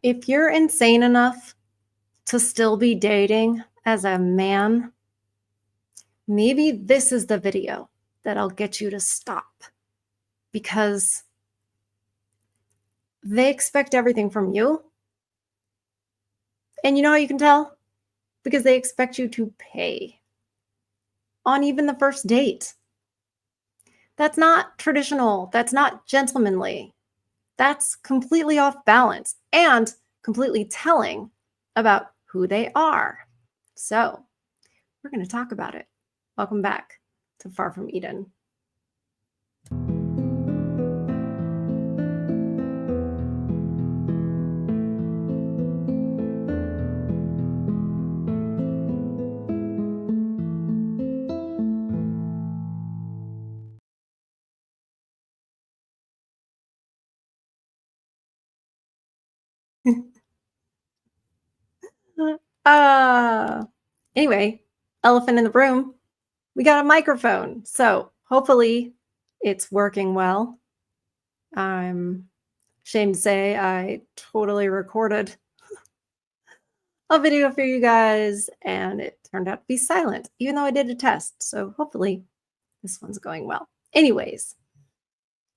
If you're insane enough to still be dating as a man, maybe this is the video that'll get you to stop, because they expect everything from you. And you know how you can tell? Because they expect you to pay on even the first date. That's not traditional. That's not gentlemanly. That's completely off balance and completely telling about who they are. So, we're going to talk about it. Welcome back to Far From Eden. uh, anyway, elephant in the room. We got a microphone. So hopefully it's working well. I'm ashamed to say I totally recorded a video for you guys and it turned out to be silent, even though I did a test. So hopefully this one's going well. Anyways,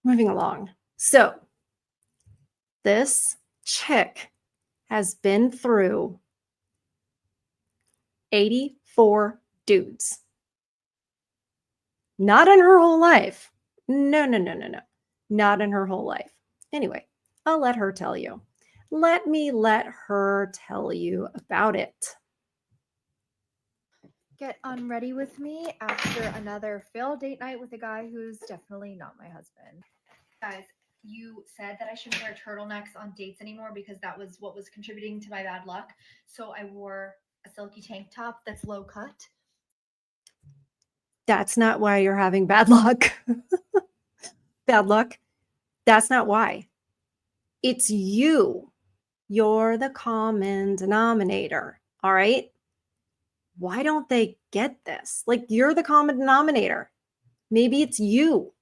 moving along. So this chick has been through 84 dudes. Not in her whole life. No. Not in her whole life. Anyway, I'll let her tell you. Let her tell you about it. Get unready with me after another failed date night with a guy who's definitely not my husband. Guys, you said that I shouldn't wear turtlenecks on dates anymore because that was what was contributing to my bad luck. So I wore a silky tank top that's low cut. That's not why you're having bad luck. Bad luck. That's not why. It's you. You're the common denominator. All right. Why don't they get this? Like, you're the common denominator. Maybe it's you.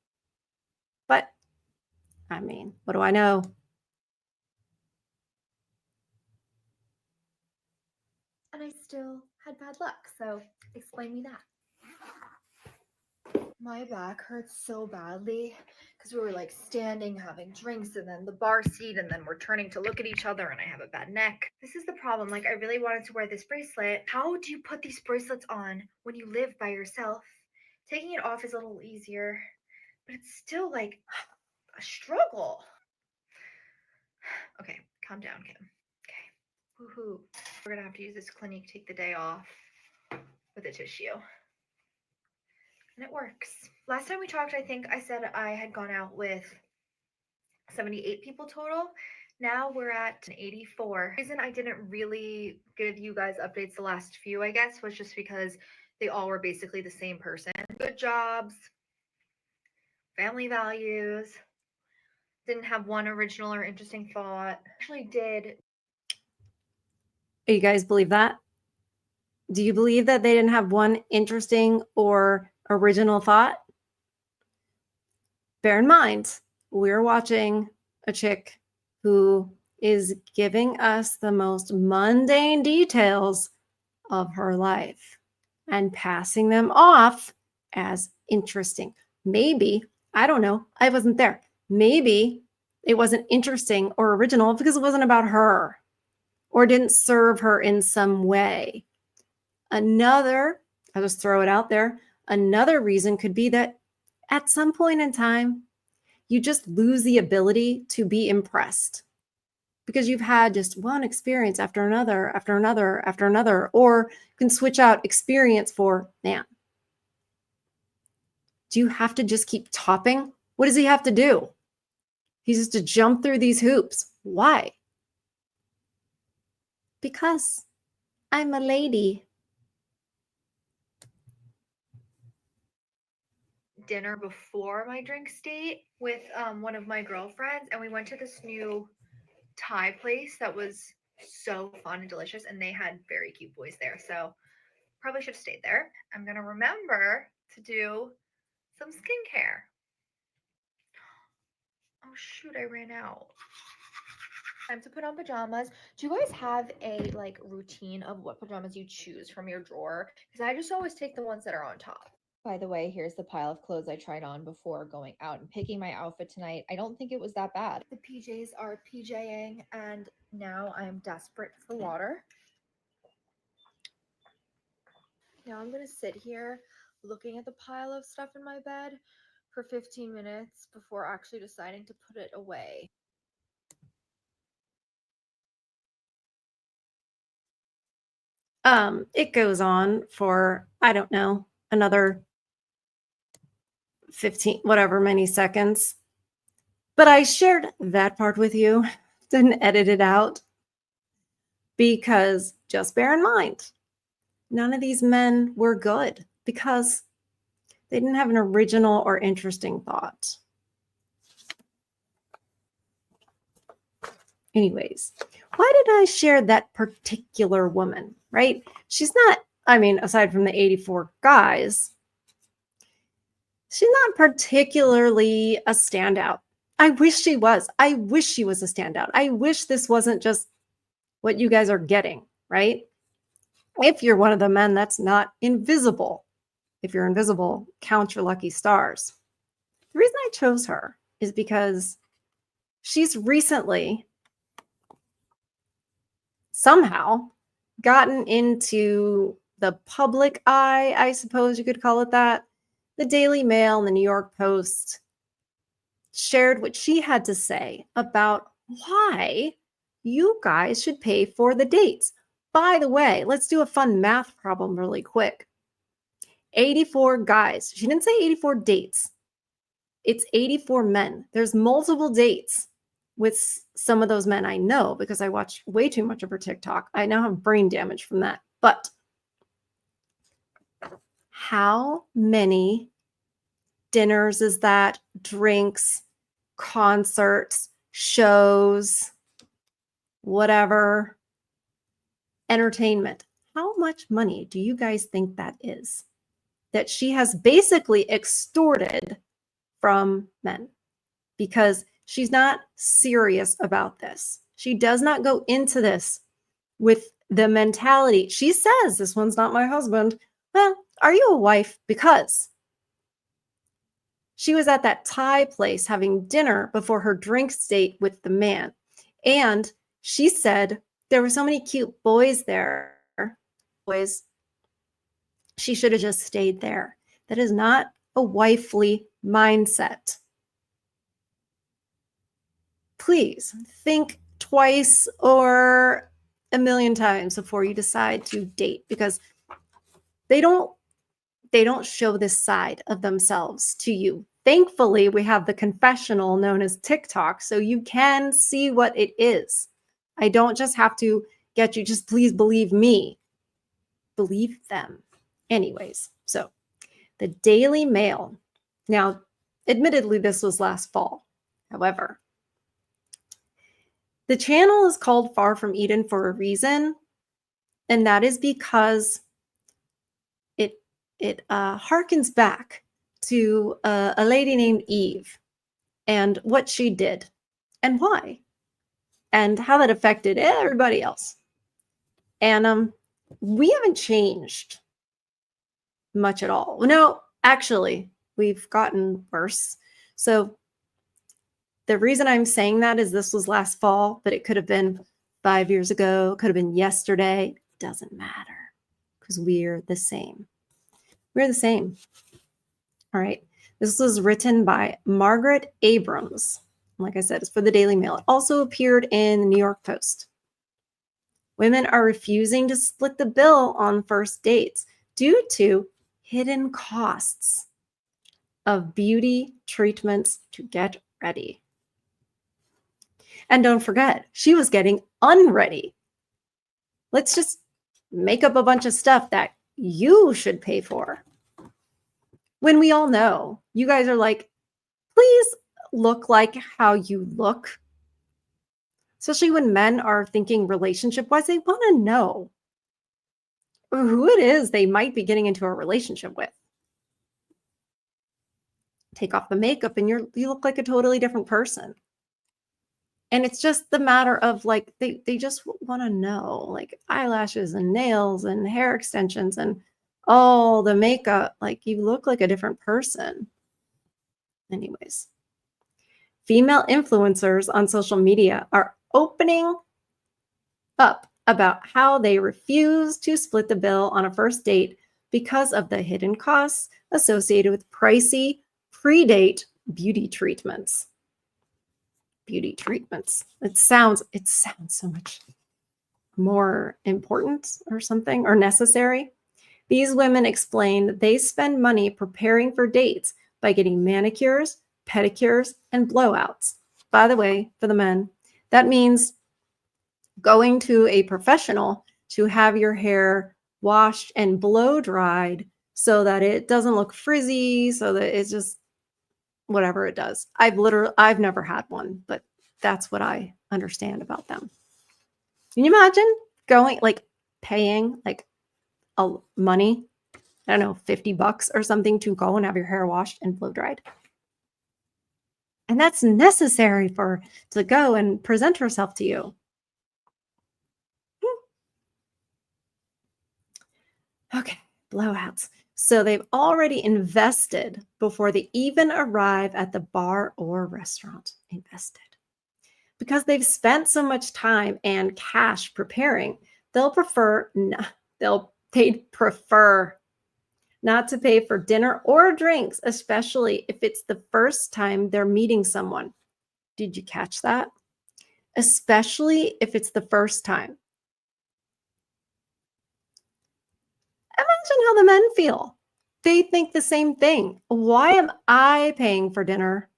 But, I mean, what do I know? And I still had bad luck. So explain me that. My back hurts so badly because we were like standing having drinks and then the bar seat and then we're turning to look at each other and I have a bad neck. This is the problem. Like, I really wanted to wear this bracelet. How do you put these bracelets on when you live by yourself? Taking it off is a little easier, but it's still like a struggle. Okay, calm down, Kim. Okay. Woohoo. We're gonna have to use this Clinique, take the day off with a tissue. And it works. Last time we talked, I think I said I had gone out with 78 people total. Now we're at 84. The reason I didn't really give you guys updates the last few, I guess, was just because they all were basically the same person. Good jobs, family values, didn't have one original or interesting thought. Actually did. You guys believe that? Do you believe that they didn't have one interesting or original thought? Bear in mind, we're watching a chick who is giving us the most mundane details of her life and passing them off as interesting. Maybe, I don't know, I wasn't there. Maybe it wasn't interesting or original because it wasn't about her or didn't serve her in some way. I'll just throw it out there. Another reason could be that at some point in time, you just lose the ability to be impressed because you've had just one experience after another, after another, after another, or you can switch out experience for man. Do you have to just keep topping? What does he have to do? He's just to jump through these hoops. Why? Because I'm a lady. Dinner before my drink date with one of my girlfriends, and we went to this new Thai place that was so fun and delicious, and they had very cute boys there. So probably should have stayed there. I'm gonna remember to do some skincare. Oh shoot, I ran out. Time to put on pajamas. Do you guys have a like routine of what pajamas you choose from your drawer? Because I just always take the ones that are on top. By the way, here's the pile of clothes I tried on before going out and picking my outfit tonight. I don't think it was that bad. The PJs are PJing, and now I am desperate for water. Now I'm gonna sit here looking at the pile of stuff in my bed for 15 minutes before actually deciding to put it away. It goes on for, I don't know, another 15, whatever many seconds. But I shared that part with you, didn't edit it out, because just bear in mind, none of these men were good because they didn't have an original or interesting thought. Anyways, why did I share that particular woman, right? She's not, I mean, aside from the 84 guys, she's not particularly a standout. I wish she was. I wish she was a standout. I wish this wasn't just what you guys are getting, right? If you're one of the men that's not invisible, if you're invisible, count your lucky stars. The reason I chose her is because she's recently somehow gotten into the public eye, I suppose you could call it that. The Daily Mail and the New York Post shared what she had to say about why you guys should pay for the dates. By the way, let's do a fun math problem really quick. 84 guys. She didn't say 84 dates. It's 84 men. There's multiple dates with some of those men I know because I watch way too much of her TikTok. I now have brain damage from that. But how many dinners is that? Drinks, concerts, shows, whatever, entertainment. How much money do you guys think that is? That she has basically extorted from men because she's not serious about this. She does not go into this with the mentality. She says, this one's not my husband. Well, are you a wife? Because she was at that Thai place having dinner before her drinks date with the man. And she said there were so many cute boys there. Boys, she should have just stayed there. That is not a wifely mindset. Please think twice or a million times before you decide to date, because they don't show this side of themselves to you. Thankfully, we have the confessional known as TikTok, so you can see what it is. I don't just have to get you, just please believe me. Believe them. Anyways, so the Daily Mail. Now, admittedly, this was last fall. However, the channel is called Far From Eden for a reason, and that is because it harkens back to a lady named Eve and what she did and why and how that affected everybody else. And we haven't changed much at all. No, actually, we've gotten worse. So the reason I'm saying that is this was last fall, but it could have been 5 years ago, could have been yesterday. Doesn't matter because we're the same. We're the same. All right. This was written by Margaret Abrams. Like I said, it's for the Daily Mail. It also appeared in the New York Post. Women are refusing to split the bill on first dates due to hidden costs of beauty treatments to get ready. And don't forget, she was getting unready. Let's just make up a bunch of stuff that you should pay for. When we all know, you guys are like, please look like how you look. Especially when men are thinking relationship-wise, they want to know who it is they might be getting into a relationship with. Take off the makeup and you look like a totally different person. And it's just the matter of like, they just want to know, like eyelashes and nails and hair extensions and all the makeup. Like you look like a different person. Anyways, female influencers on social media are opening up about how they refuse to split the bill on a first date because of the hidden costs associated with pricey pre-date beauty treatments. Beauty treatments. It sounds so much more important or something, or necessary. These women explain that they spend money preparing for dates by getting manicures, pedicures, and blowouts. By the way, for the men, that means going to a professional to have your hair washed and blow dried so that it doesn't look frizzy, so that it's just whatever it does. I've never had one, but that's what I understand about them. Can you imagine going, like, paying like a money, I don't know, $50 or something to go and have your hair washed and blow dried? And that's necessary to go and present herself to you. Okay, blowouts. So they've already invested before they even arrive at the bar or restaurant. Invested. Because they've spent so much time and cash preparing, they'd prefer not to pay for dinner or drinks, especially if it's the first time they're meeting someone. Did you catch that? Especially if it's the first time. Imagine how the men feel. They think the same thing. Why am I paying for dinner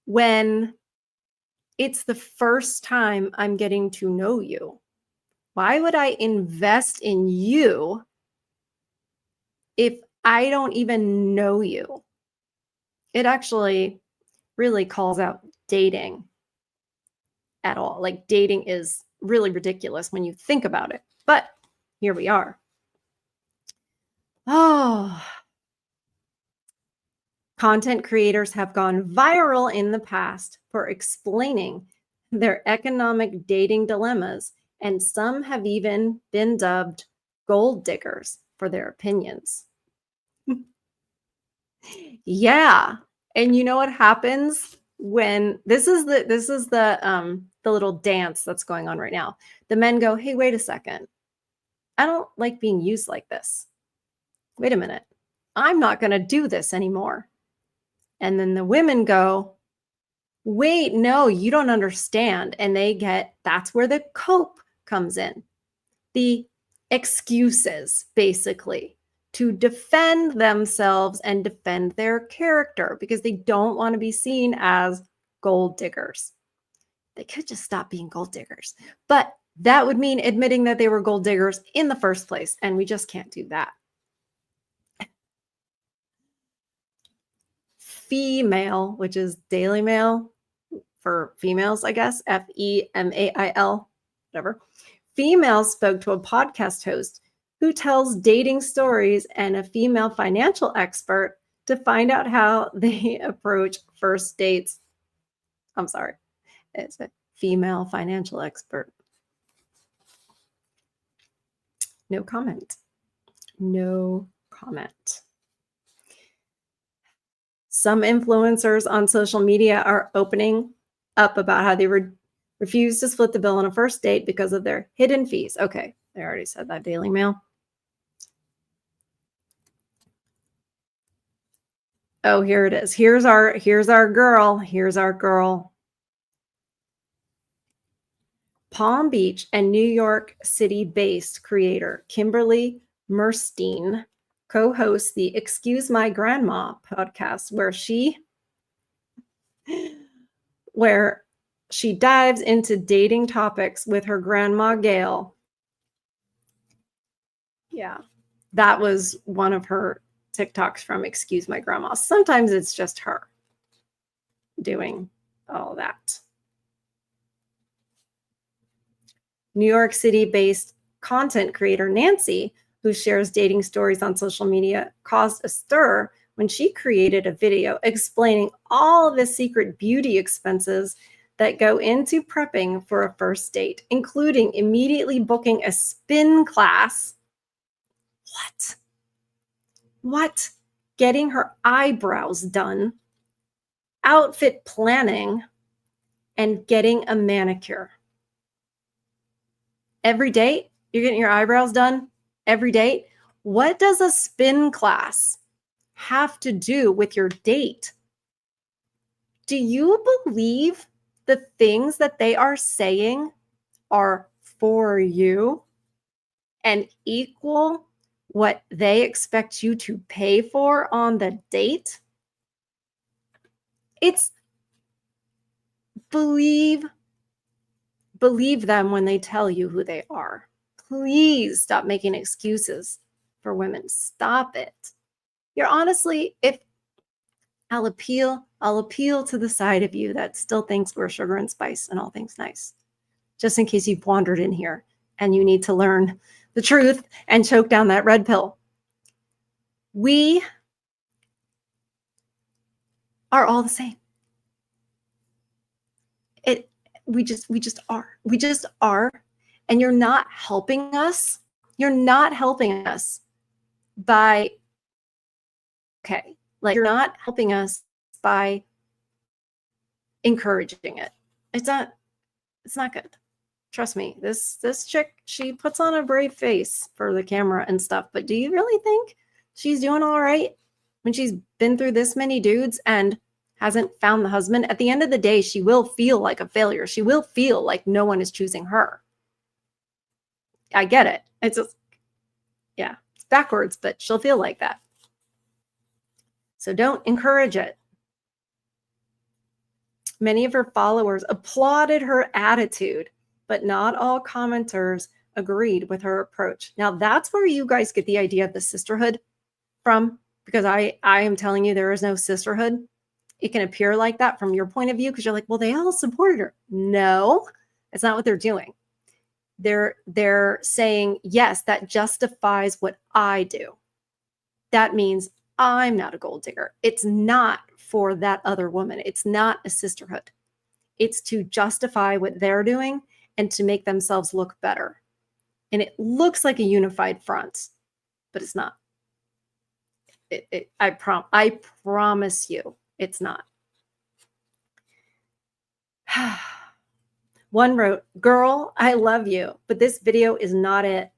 when it's the first time I'm getting to know you? Why would I invest in you if I don't even know you? It actually really calls out dating at all. Like, dating is really ridiculous when you think about it. But here we are. Oh, content creators have gone viral in the past for explaining their economic dating dilemmas, and some have even been dubbed gold diggers for their opinions. Yeah. And you know what happens when this is the little dance that's going on right now. The men go, "Hey, wait a second. I don't like being used like this. Wait a minute. I'm not going to do this anymore." And then the women go, "Wait, no, you don't understand." And that's where the cope comes in. The excuses, basically, to defend themselves and defend their character because they don't want to be seen as gold diggers. They could just stop being gold diggers, but that would mean admitting that they were gold diggers in the first place, and we just can't do that. Female, which is Daily Mail for females, I guess, Femail, whatever. Female spoke to a podcast host who tells dating stories and a female financial expert to find out how they approach first dates. I'm sorry, it's a female financial expert. No comment. No comment. Some influencers on social media are opening up about how they refuse to split the bill on a first date because of their hidden fees. Okay, I already said that, Daily Mail. Oh, here it is. Here's our girl. Here's our girl. Palm Beach and New York City-based creator Kimberly Murstein co-hosts the Excuse My Grandma podcast, where she dives into dating topics with her grandma Gail. Yeah, that was one of her TikToks from Excuse My Grandma. Sometimes it's just her doing all that. New York City-based content creator Nancy, who shares dating stories on social media, caused a stir when she created a video explaining all of the secret beauty expenses that go into prepping for a first date, including immediately booking a spin class. What? Getting her eyebrows done, outfit planning, and getting a manicure. Every date, you're getting your eyebrows done? Every date? What does a spin class have to do with your date? Do you believe the things that they are saying are for you and equal what they expect you to pay for on the date? It's believe them when they tell you who they are. Please stop making excuses for women. Stop it. You're honestly, if I'll appeal to the side of you that still thinks we're sugar and spice and all things nice. Just in case you've wandered in here and you need to learn the truth and choke down that red pill. We are all the same. We just are. We just are. And you're not helping us. You're not helping us by, okay, like you're not helping us by encouraging it. It's not good. Trust me, this chick, she puts on a brave face for the camera and stuff, but do you really think she's doing all right when she's been through this many dudes and hasn't found the husband? At the end of the day, she will feel like a failure. She will feel like no one is choosing her. I get it. It's just, yeah, it's backwards, but she'll feel like that. So don't encourage it. Many of her followers applauded her attitude, but not all commenters agreed with her approach. Now, that's where you guys get the idea of the sisterhood from, because I am telling you there is no sisterhood. It can appear like that from your point of view because you're like, well, they all supported her. No, that's not what they're doing. They're saying, yes, that justifies what I do. That means I'm not a gold digger. It's not for that other woman. It's not a sisterhood. It's to justify what they're doing and to make themselves look better. And it looks like a unified front, but it's not. I promise you, it's not. One wrote, "Girl, I love you, but this video is not it.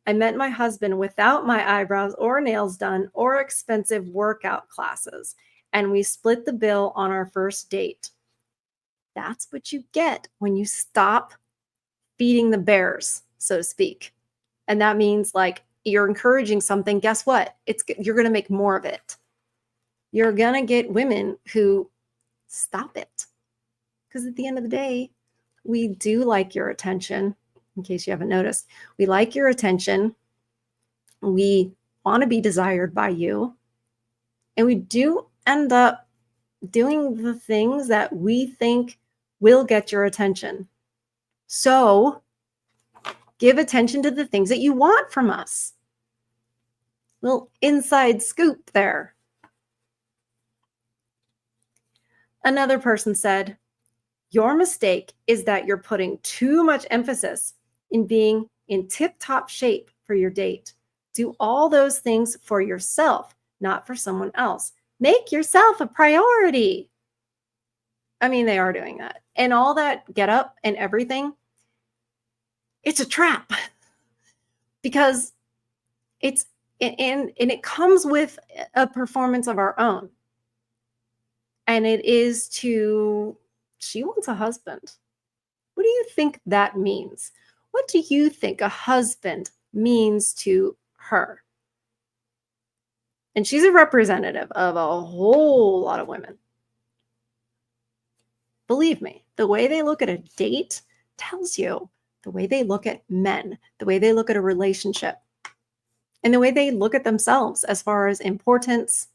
I met my husband without my eyebrows or nails done or expensive workout classes, and we split the bill on our first date." That's what you get when you stop feeding the bears, so to speak. And that means like you're encouraging something. Guess what? You're going to make more of it. You're going to get women who stop it. Because at the end of the day, we do like your attention, in case you haven't noticed. We like your attention. We want to be desired by you. And we do end up doing the things that we think will get your attention. So give attention to the things that you want from us. Little inside scoop there. Another person said, "Your mistake is that you're putting too much emphasis in being in tip-top shape for your date. Do all those things for yourself, not for someone else. Make yourself a priority." I mean, they are doing that. And all that get up and everything, it's a trap. Because it comes with a performance of our own. And it is she wants a husband. What do you think that means? What do you think a husband means to her? And she's a representative of a whole lot of women. Believe me, the way they look at a date tells you the way they look at men, the way they look at a relationship, and the way they look at themselves as far as importance.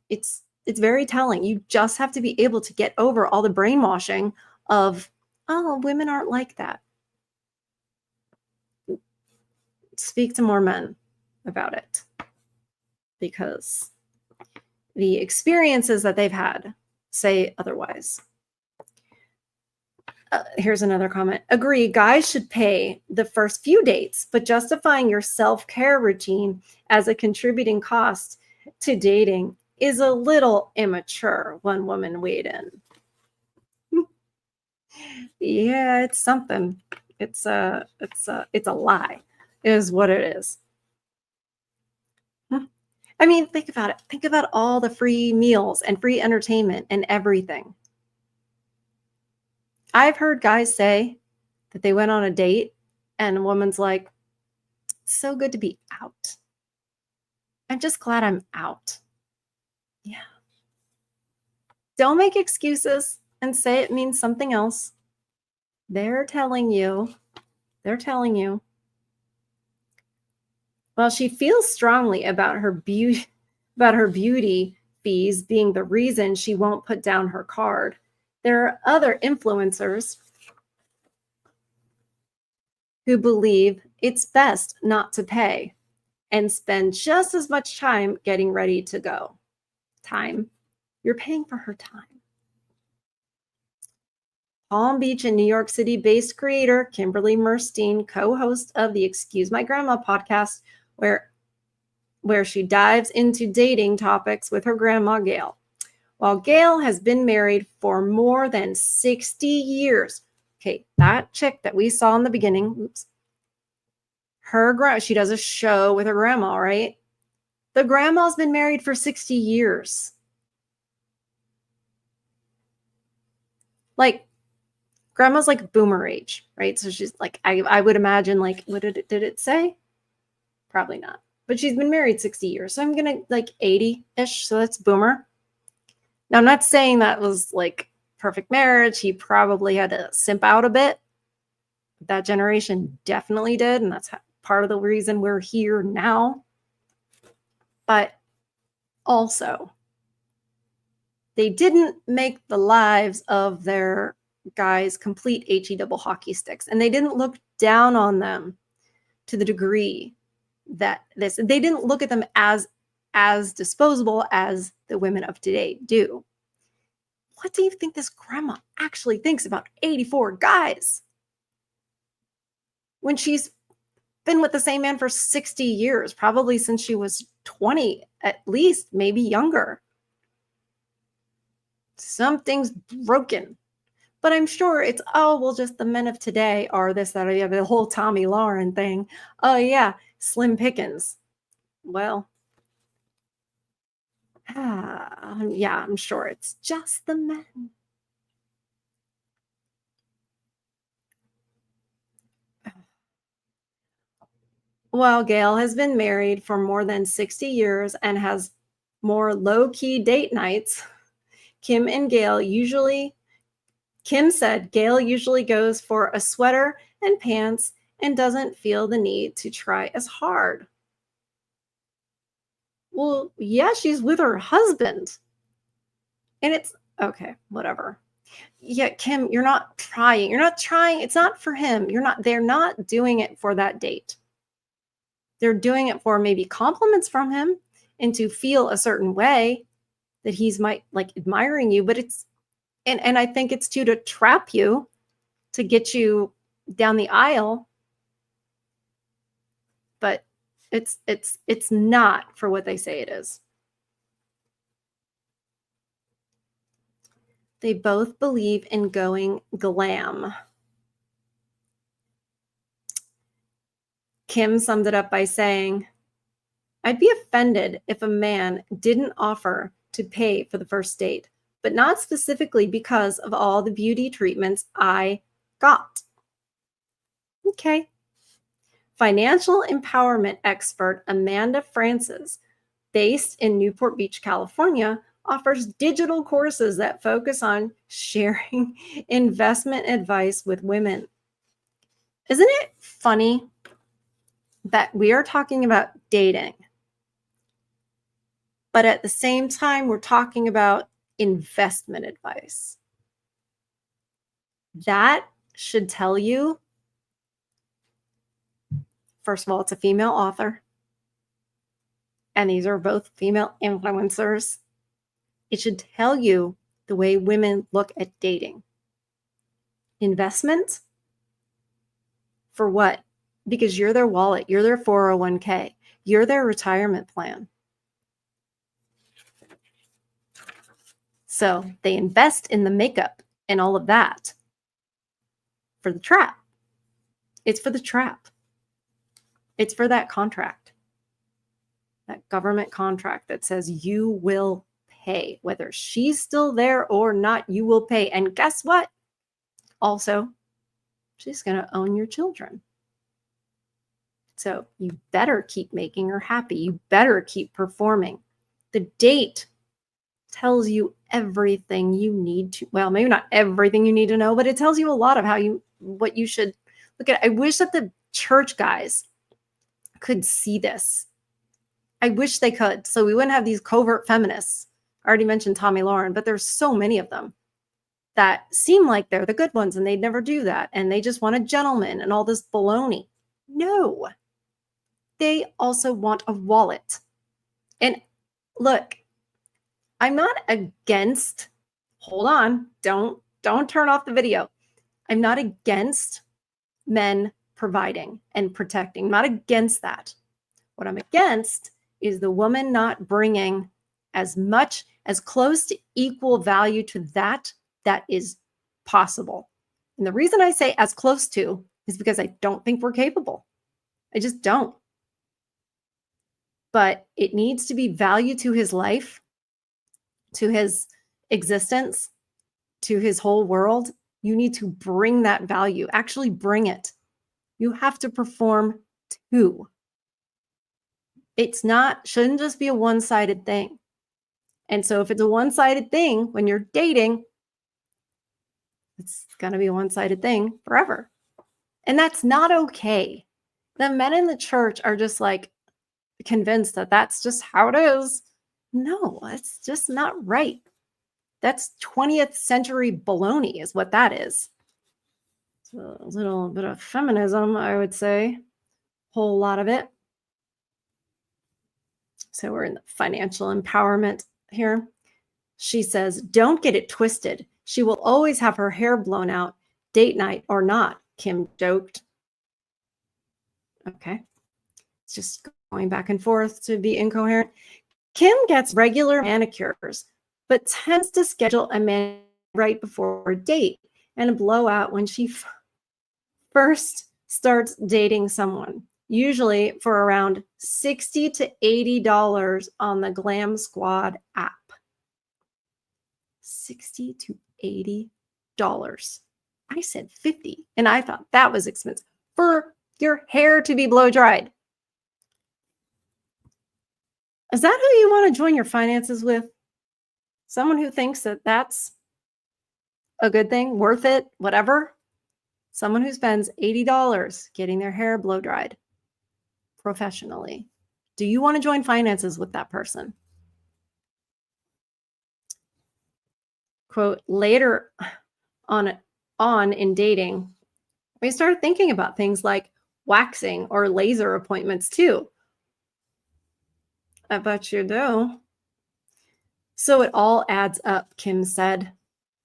It's very telling. You just have to be able to get over all the brainwashing of, oh, women aren't like that. Speak to more men about it, because the experiences that they've had say otherwise. Here's another comment. Agree, guys should pay the first few dates, but justifying your self-care routine as a contributing cost to dating is a little immature, one woman weighed in. Yeah, it's something. It's a lie, is what it is. I mean, think about it. Think about all the free meals and free entertainment and everything. I've heard guys say that they went on a date and a woman's like, "It's so good to be out. I'm just glad I'm out." Yeah. Don't make excuses and say it means something else. They're telling you, they're telling you. Well, she feels strongly about her beauty fees being the reason she won't put down her card. There are other influencers who believe it's best not to pay and spend just as much time getting ready to go. Time. You're paying for her time. Palm Beach and New York City based creator Kimberly Murstein, co host of the Excuse My Grandma podcast, where she dives into dating topics with her grandma, Gail. While Gail has been married for more than 60 years, okay, that chick that we saw in the beginning, she does a show with her grandma, right? The grandma's been married for 60 years. Like, grandma's like boomer age, right? So she's like, I would imagine, like, what did it say? Probably not. But she's been married 60 years. So I'm going to like 80-ish. So that's boomer. Now, I'm not saying that was like perfect marriage. He probably had to simp out a bit. That generation definitely did. And that's part of the reason we're here now. But also, they didn't make the lives of their guys complete HE double hockey sticks. And they didn't look down on them to the degree that they didn't look at them as disposable as the women of today do. What do you think this grandma actually thinks about 84 guys when she's been with the same man for 60 years, probably since she was 20 at least, maybe younger? Something's broken. But I'm sure it's, oh, well, just the men of today are this, that, or the other, the whole Tommy Lauren thing. Oh, yeah, slim pickings. Well, yeah, I'm sure it's just the men. Well, Gail has been married for more than 60 years and has more low-key date nights. Kim said Gail usually goes for a sweater and pants and doesn't feel the need to try as hard. Well, yeah, she's with her husband. And it's okay, whatever. Yeah, Kim, you're not trying. You're not trying. It's not for him. They're not doing it for that date. They're doing it for maybe compliments from him and to feel a certain way that he's might like admiring you, but it's and I think it's to trap you, to get you down the aisle, but it's not for what they say it is. They both believe in going glam. Kim summed it up by saying, I'd be offended if a man didn't offer to pay for the first date, but not specifically because of all the beauty treatments I got. Okay. Financial empowerment expert Amanda Francis, based in Newport Beach, California, offers digital courses that focus on sharing investment advice with women. Isn't it funny that we are talking about dating, but at the same time, we're talking about investment advice? That should tell you, first of all, it's a female author, and these are both female influencers. It should tell you the way women look at dating. investment for what? Because you're their wallet, you're their 401k, you're their retirement plan. So they invest in the makeup and all of that for the trap. It's for the trap. It's for that contract, that government contract that says you will pay. Whether she's still there or not, you will pay. And guess what? Also, she's going to own your children. So you better keep making her happy. You better keep performing. The date tells you everything you need to, well, maybe not everything you need to know, but it tells you a lot of what you should look at. I wish that the church guys could see this. I wish they could. So we wouldn't have these covert feminists. I already mentioned Tommy Lauren, but there's so many of them that seem like they're the good ones and they'd never do that. And they just want a gentleman and all this baloney. No, they also want a wallet. And look, I'm not against, hold on, don't turn off the video. I'm not against men providing and protecting. I'm not against that. What I'm against is the woman not bringing as close to equal value to that is possible. And the reason I say as close to is because I don't think we're capable. I just don't. But it needs to be value to his life, to his existence, to his whole world. You need to bring that value, actually bring it. You have to perform too. Shouldn't just be a one-sided thing. And so if it's a one-sided thing when you're dating, it's going to be a one-sided thing forever. And that's not okay. The men in the church are just like convinced that that's just how it is. No, it's just not right. That's 20th century baloney is what that is. It's a little bit of feminism, I would say. Whole lot of it. So we're in the financial empowerment here. She says, don't get it twisted. She will always have her hair blown out, date night or not, Kim joked. Okay. It's just going back and forth to be incoherent. Kim gets regular manicures, but tends to schedule a manicure right before a date and a blowout when she first starts dating someone, usually for around $60 to $80 on the Glam Squad app. $60 to $80. I said 50, and I thought that was expensive for your hair to be blow dried. Is that who you want to join your finances with? Someone who thinks that that's a good thing, worth it, whatever? Someone who spends $80 getting their hair blow dried professionally. Do you want to join finances with that person? Quote, later on in dating, we started thinking about things like waxing or laser appointments too. I bet you do. So it all adds up, Kim said.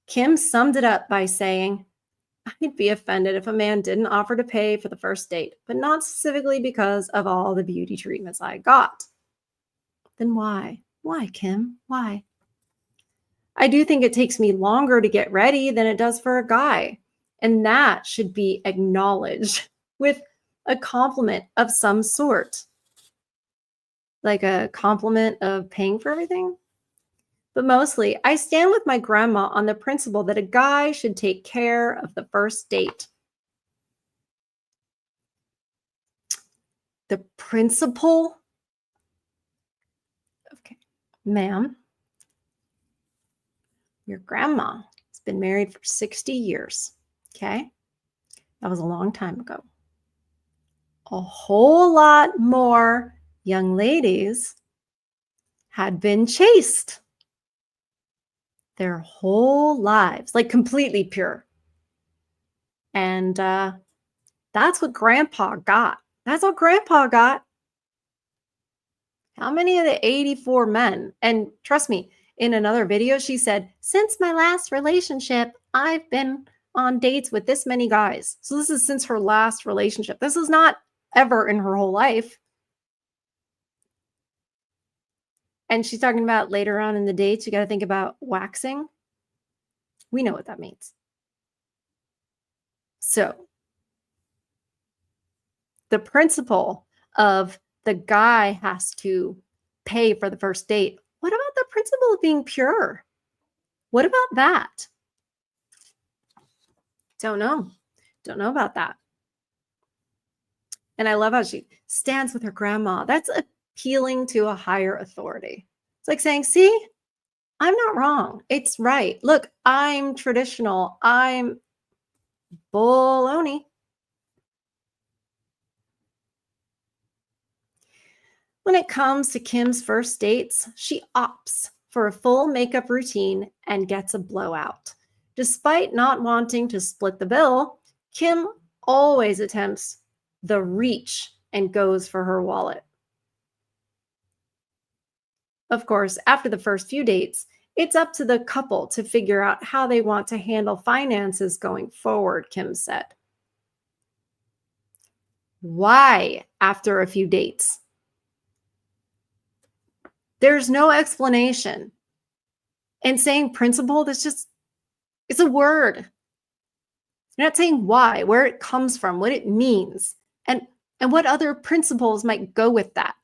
Kim summed it up by saying, I'd be offended if a man didn't offer to pay for the first date, but not specifically because of all the beauty treatments I got. Then why? Why, Kim? Why? I do think it takes me longer to get ready than it does for a guy. And that should be acknowledged with a compliment of some sort. Like a compliment of paying for everything. But mostly, I stand with my grandma on the principle that a guy should take care of the first date. The principle? Okay, ma'am, your grandma has been married for 60 years, okay? That was a long time ago. A whole lot more young ladies had been chaste their whole lives, like completely pure. And that's what grandpa got. That's what grandpa got. How many of the 84 men? And trust me, in another video, she said, since my last relationship, I've been on dates with this many guys. So this is since her last relationship. This is not ever in her whole life. And she's talking about later on in the dates, you got to think about waxing. We know what that means. So the principle of the guy has to pay for the first date. What about the principle of being pure? What about that? Don't know. Don't know about that. And I love how she stands with her grandma. That's appealing to a higher authority. It's like saying, see, I'm not wrong. It's right. Look, I'm traditional. I'm baloney. When it comes to Kim's first dates, she opts for a full makeup routine and gets a blowout. Despite not wanting to split the bill, Kim always attempts the reach and goes for her wallet. Of course, after the first few dates, it's up to the couple to figure out how they want to handle finances going forward, Kim said. Why after a few dates? There's no explanation. And saying principle, that's just, it's a word. You're not saying why, where it comes from, what it means, and what other principles might go with that.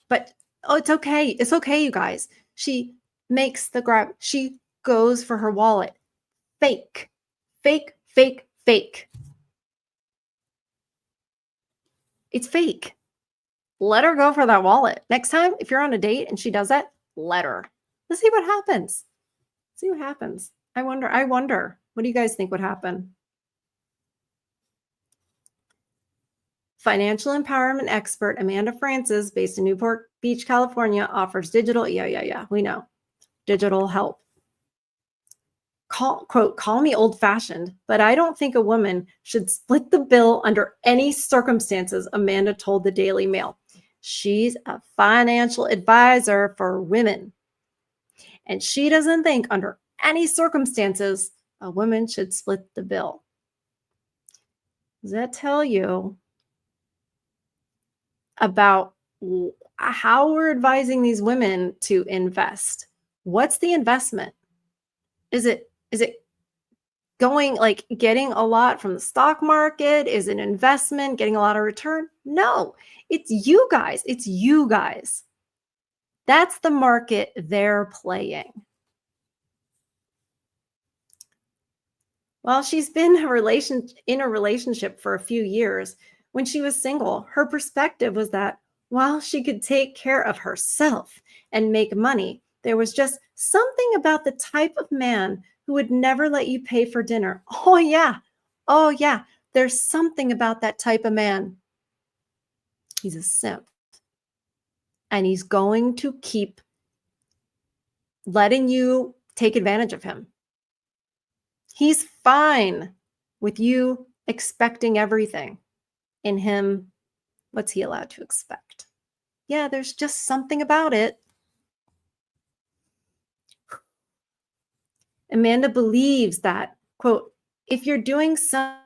But it's okay. It's okay, you guys. She makes the grab. She goes for her wallet. Fake, fake, fake, fake. It's fake. Let her go for that wallet. Next time, if you're on a date and she does that, let her. Let's see what happens. See what happens. I wonder. What do you guys think would happen? Financial empowerment expert Amanda Francis, based in Newport Beach, California, offers digital, we know, digital help. Call me old-fashioned, but I don't think a woman should split the bill under any circumstances, Amanda told the Daily Mail. She's a financial advisor for women, and she doesn't think under any circumstances a woman should split the bill. Does that tell you about how we're advising these women to invest? What's the investment? Is it going like getting a lot from the stock market? Is it investment, getting a lot of return? No, it's you guys. It's you guys. That's the market they're playing. While she's been in a relationship for a few years, when she was single, her perspective was that while she could take care of herself and make money, there was just something about the type of man who would never let you pay for dinner. Oh, yeah. Oh, yeah. There's something about that type of man. He's a simp. And he's going to keep letting you take advantage of him. He's fine with you expecting everything. In him, what's he allowed to expect? Yeah, there's just something about it. Amanda believes that, quote, if doing some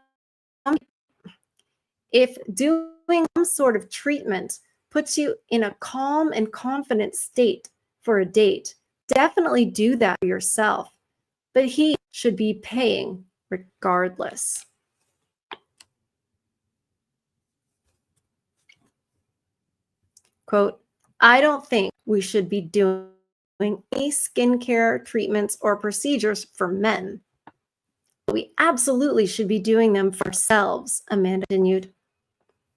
sort of treatment puts you in a calm and confident state for a date, definitely do that for yourself. But he should be paying regardless. Quote, I don't think we should be doing any skincare treatments or procedures for men. We absolutely should be doing them for ourselves, Amanda continued.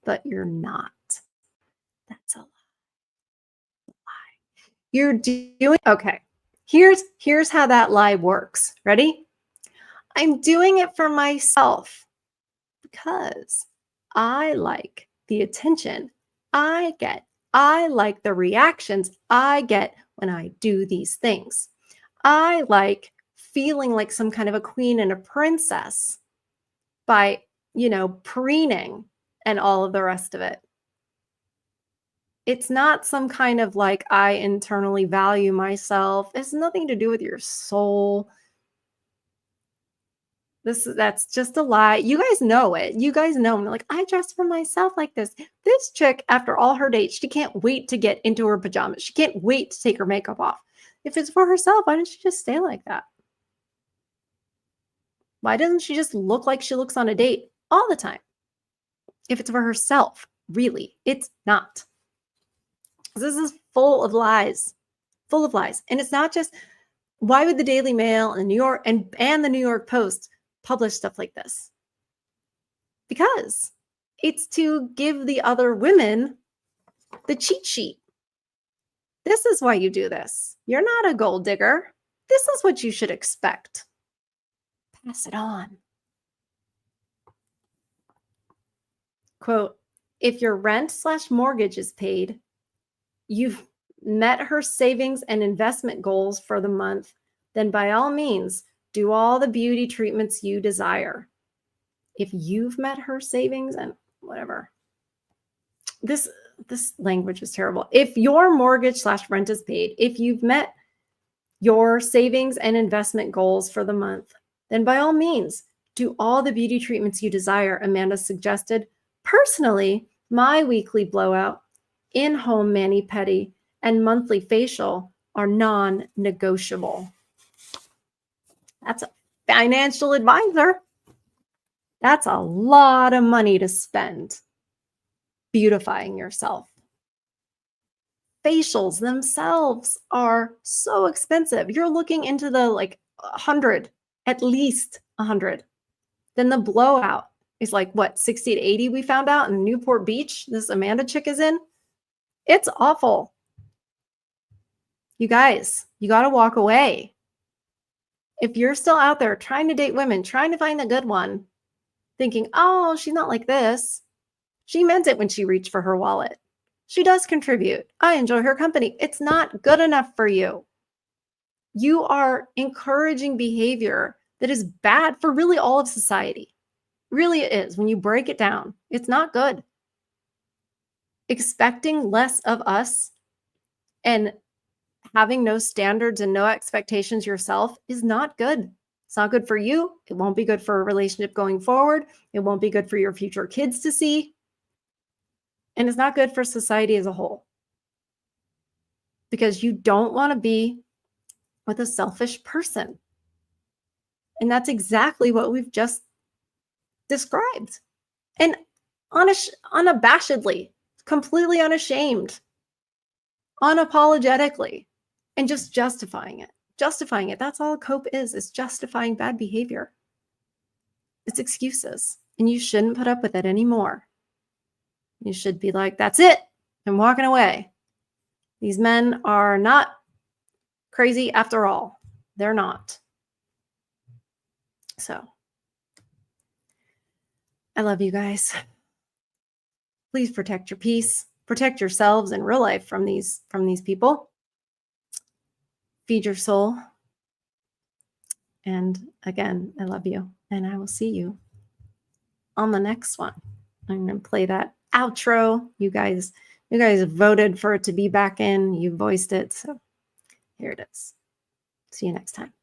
But you're not. That's a lie. You're doing, okay, here's how that lie works. Ready? I'm doing it for myself because I like the attention I get. I like the reactions I get when I do these things. I like feeling like some kind of a queen and a princess by, preening and all of the rest of it. It's not some kind of like, I internally value myself. It's nothing to do with your soul. That's just a lie. You guys know it. You guys know. Like, I dress for myself like this. This chick, after all her dates, she can't wait to get into her pajamas. She can't wait to take her makeup off. If it's for herself, why doesn't she just stay like that? Why doesn't she just look like she looks on a date all the time? If it's for herself, really, it's not. This is full of lies, full of lies. And it's not just, why would the Daily Mail and New York and the New York Post publish stuff like this? Because it's to give the other women the cheat sheet. This is why you do this. You're not a gold digger. This is what you should expect. Pass it on. Quote, if your rent/mortgage is paid, you've met her savings and investment goals for the month, then by all means, do all the beauty treatments you desire. If you've met her savings and whatever. This language is terrible. If your mortgage/rent is paid, if you've met your savings and investment goals for the month, then by all means, do all the beauty treatments you desire, Amanda suggested. Personally, my weekly blowout, in-home mani-pedi, and monthly facial are non-negotiable. That's a financial advisor. That's a lot of money to spend beautifying yourself. Facials themselves are so expensive. You're looking into the like 100, at least 100. Then the blowout is like what, 60 to 80 we found out in Newport Beach, this Amanda chick is in. It's awful. You guys, you got to walk away. If you're still out there trying to date women, trying to find the good one, thinking, oh, she's not like this. She meant it when she reached for her wallet. She does contribute. I enjoy her company. It's not good enough for you. You are encouraging behavior that is bad for really all of society. Really it is. When you break it down, it's not good. Expecting less of us and having no standards and no expectations yourself is not good. It's not good for you. It won't be good for a relationship going forward. It won't be good for your future kids to see. And it's not good for society as a whole. Because you don't want to be with a selfish person. And that's exactly what we've just described. And unabashedly, completely unashamed, unapologetically, and just justifying it. Justifying it. That's all a cope is. It's justifying bad behavior. It's excuses. And you shouldn't put up with it anymore. You should be like, that's it. I'm walking away. These men are not crazy after all. They're not. So, I love you guys. Please protect your peace. Protect yourselves in real life from these people. Feed your soul. And again, I love you. And I will see you on the next one. I'm going to play that outro. You guys voted for it to be back in. You voiced it. So here it is. See you next time.